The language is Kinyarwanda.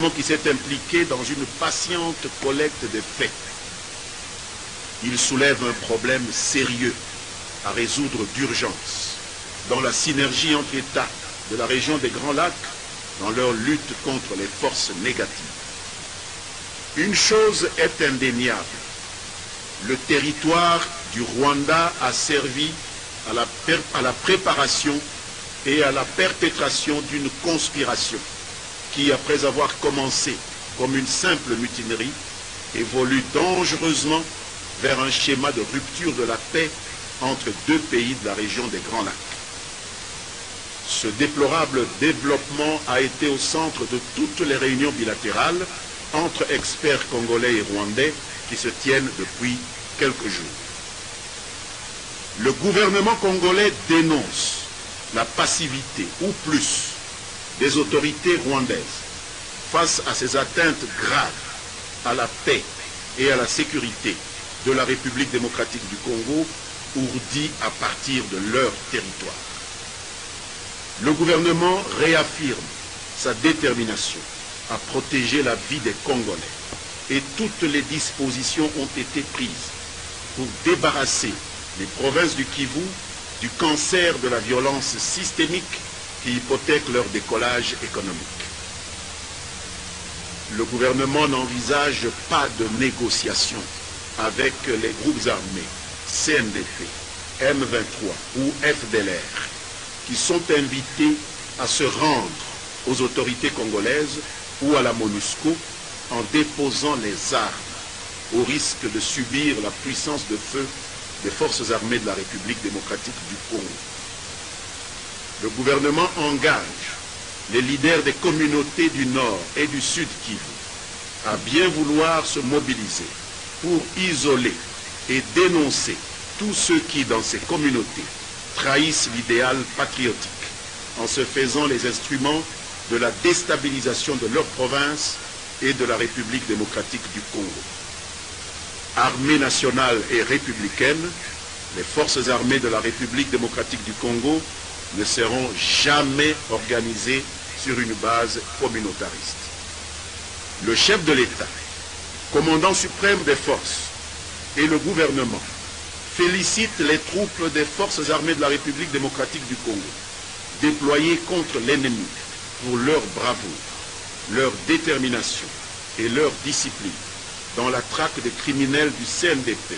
qui s'est impliqué dans une patiente collecte de faits. Il soulève un problème sérieux à résoudre d'urgence dans la synergie entre États de la région des Grands Lacs dans leur lutte contre les forces négatives. Une chose est indéniable, le territoire du Rwanda a servi à la préparation et à la perpétration d'une conspiration qui, après avoir commencé comme une simple mutinerie, évolue dangereusement vers un schéma de rupture de la paix entre deux pays de la région des Grands Lacs. Ce déplorable développement a été au centre de toutes les réunions bilatérales entre experts congolais et rwandais qui se tiennent depuis quelques jours. Le gouvernement congolais dénonce la passivité, ou plus, des autorités rwandaises face à ces atteintes graves à la paix et à la sécurité de la République démocratique du Congo, ourdie à partir de leur territoire. Le gouvernement réaffirme sa détermination à protéger la vie des Congolais et toutes les dispositions ont été prises pour débarrasser les provinces du Kivu du cancer de la violence systémique qui hypothèque leur décollage économique. Le gouvernement n'envisage pas de négociation avec les groupes armés CNDP, M23 ou FDLR qui sont invités à se rendre aux autorités congolaises ou à la MONUSCO en déposant les armes au risque de subir la puissance de feu des forces armées de la République démocratique du Congo. Le gouvernement engage les leaders des communautés du Nord et du Sud Kivu à bien vouloir se mobiliser pour isoler et dénoncer tous ceux qui, dans ces communautés, trahissent l'idéal patriotique en se faisant les instruments de la déstabilisation de leur province et de la République démocratique du Congo. Armée nationale et républicaine, les forces armées de la République démocratique du Congo ne seront jamais organisées sur une base communautariste. Le chef de l'État, commandant suprême des forces et le gouvernement félicitent les troupes des forces armées de la République démocratique du Congo, déployées contre l'ennemi pour leur bravoure, leur détermination et leur discipline dans la traque des criminels du CNDP